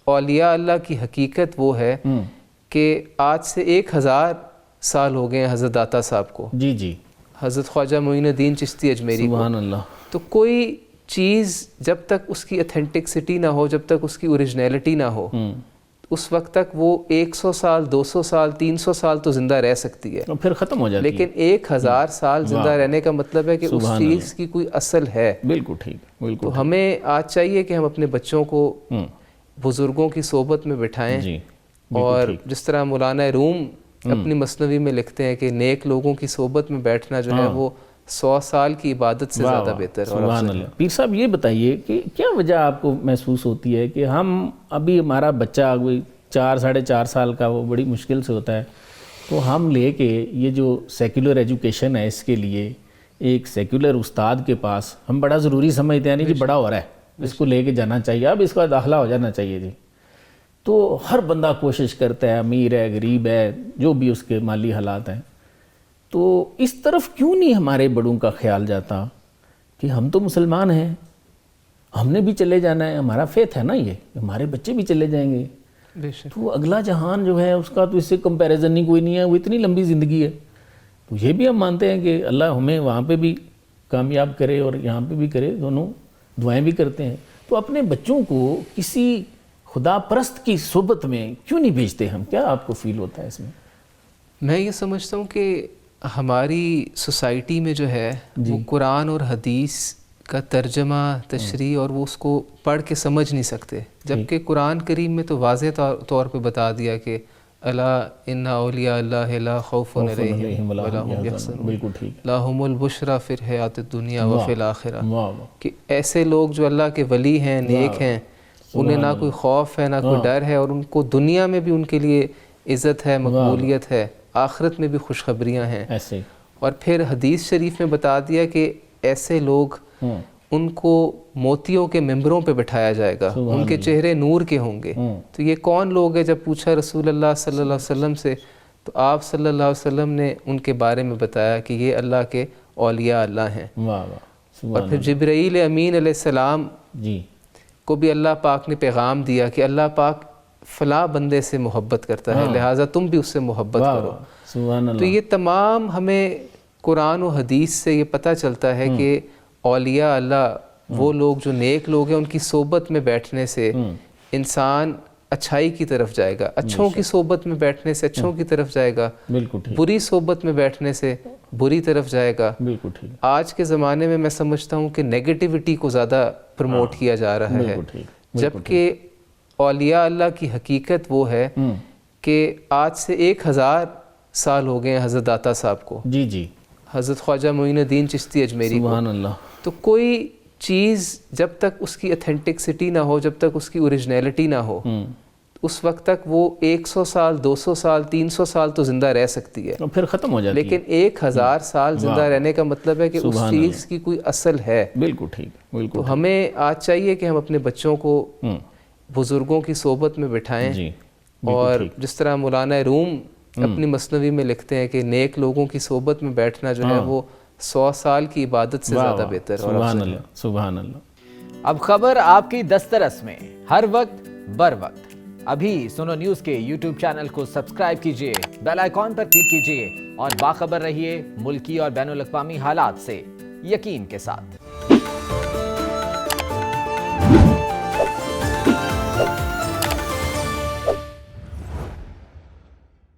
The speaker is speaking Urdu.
اولیاء اللہ کی حقیقت وہ ہے کہ آج سے 1000 سال ہو گئے ہیں حضرت داتا صاحب کو، جی جی، حضرت خواجہ معین الدین چشتی اجمیری کو. سبحان اللہ. تو کوئی چیز جب تک اس کی اتھینٹکسٹی نہ ہو، جب تک اس کی اوریجنیلٹی نہ ہو، اس وقت تک وہ 100 سال 200 سال 300 سال تو زندہ رہ سکتی ہے، پھر ختم ہو جاتی ہے. لیکن 1000 سال زندہ رہنے کا مطلب ہے کہ اس چیز کی کوئی اصل ہے. بالکل ٹھیک، بالکل. تو ہمیں آج چاہیے کہ ہم اپنے بچوں کو بزرگوں کی صحبت میں بٹھائیں، جی، اور جس طرح مولانا روم اپنی مثنوی میں لکھتے ہیں کہ نیک لوگوں کی صحبت میں بیٹھنا جو ہے وہ 100 سال کی عبادت سے زیادہ بہتر اور سبحان اللہ. پیر صاحب یہ بتائیے کہ کیا وجہ آپ کو محسوس ہوتی ہے کہ ہم ابھی ہمارا بچہ کوئی 4-4.5 سال کا، وہ بڑی مشکل سے ہوتا ہے، تو ہم لے کے یہ جو سیکولر ایجوکیشن ہے اس کے لیے ایک سیکولر استاد کے پاس ہم بڑا ضروری سمجھتے ہیں، نہیں جی بڑا ہو رہا ہے اس کو لے کے جانا چاہیے، اب اس کا داخلہ ہو جانا چاہیے جی. تو ہر بندہ کوشش کرتا ہے، امیر ہے غریب ہے جو بھی اس کے مالی حالات ہیں، تو اس طرف کیوں نہیں ہمارے بڑوں کا خیال جاتا کہ ہم تو مسلمان ہیں، ہم نے بھی چلے جانا ہے، ہمارا فیتھ ہے نا، یہ ہمارے بچے بھی چلے جائیں گے. تو اگلا جہان جو ہے اس کا تو اس سے کمپیریزن نہیں کوئی نہیں ہے، وہ اتنی لمبی زندگی ہے. تو یہ بھی ہم مانتے ہیں کہ اللہ ہمیں وہاں پہ بھی کامیاب کرے اور یہاں پہ بھی کرے، دونوں دعائیں بھی کرتے ہیں. تو اپنے بچوں کو کسی خدا پرست کی صحبت میں کیوں نہیں بھیجتے ہم؟ کیا آپ کو فیل ہوتا ہے اس میں؟ میں یہ سمجھتا ہوں کہ ہماری سوسائٹی میں جو ہے وہ قرآن اور حدیث کا ترجمہ تشریح اور وہ اس کو پڑھ کے سمجھ نہیں سکتے، جبکہ قرآن کریم میں تو واضح طور پہ بتا دیا کہ الا ان اولیاء اللہ لا خوف علیہم ولا هم یحزنون، بالکل ٹھیک، لہم البشری فی الحیاۃ الدنیا وفی الآخرہ، کہ ایسے لوگ جو اللہ کے ولی ہیں، نیک ہیں، انہیں نہ کوئی خوف ہے نہ کوئی ڈر ہے، اور ان کو دنیا میں بھی ان کے لیے عزت ہے، مقبولیت ہے، آخرت میں بھی خوشخبریاں ہیں. ایسے اور پھر حدیث شریف میں بتا دیا کہ ایسے لوگ ان کو موتیوں کے ممبروں پہ بٹھایا جائے گا، ان کے چہرے نور کے ہوں گے. تو یہ کون لوگ ہیں؟ جب پوچھا رسول اللہ صلی اللہ علیہ وسلم سے تو آپ صلی اللہ علیہ وسلم نے ان کے بارے میں بتایا کہ یہ اللہ کے اولیاء اللہ ہیں. اور پھر جبرائیل امین علیہ السلام کو بھی اللہ پاک نے پیغام دیا کہ اللہ پاک فلاں بندے سے محبت کرتا ہے، لہٰذا تم بھی اس سے محبت کرو. تو یہ تمام ہمیں قرآن و حدیث سے یہ پتہ چلتا ہے کہ اولیاء اللہ وہ لوگ جو نیک لوگ ہیں، ان کی صحبت میں بیٹھنے سے انسان اچھائی کی طرف جائے گا، اچھوں کی صحبت میں بیٹھنے سے اچھوں کی طرف جائے گا، بری صحبت میں بیٹھنے سے بری طرف جائے گا. آج کے زمانے میں میں سمجھتا ہوں کہ نیگیٹیوٹی کو زیادہ پروموٹ کیا جا رہا ہے، جبکہ اولیاء اللہ کی حقیقت وہ ہے کہ آج سے 1000 سال ہو گئے ہیں حضرت داتا صاحب کو، جی جی، حضرت خواجہ معین الدین چشتی اجمیری کو. سبحان اللہ. تو کوئی چیز جب تک اس کی اتھینٹکسٹی نہ ہو، جب تک اس کی اوریجنیلٹی نہ ہو، اس وقت تک وہ 100 سال 200 سال 300 سال تو زندہ رہ سکتی ہے، پھر ختم ہو جاتی ہے. لیکن 1000 سال زندہ رہنے کا مطلب ہے کہ اس چیز کی کوئی اصل ہے. بالکل ٹھیک، بالکل. تو ہمیں آج چاہیے کہ ہم اپنے بچوں کو بزرگوں کی صحبت میں بٹھائیں، اور جس طرح مولانا روم اپنی مثنوی میں لکھتے ہیں کہ نیک لوگوں کی صحبت میں بیٹھنا جو ہے وہ 100 سال کی عبادت سے زیادہ بہتر اور سبحان اللہ، سبحان اللہ. اب خبر آپ کی دسترس میں، ہر وقت بر وقت. ابھی سنو نیوز کے یوٹیوب چینل کو سبسکرائب کیجئے، بیل آئیکن پر کلک کیجئے اور باخبر رہیے ملکی اور بین الاقوامی حالات سے یقین کے ساتھ.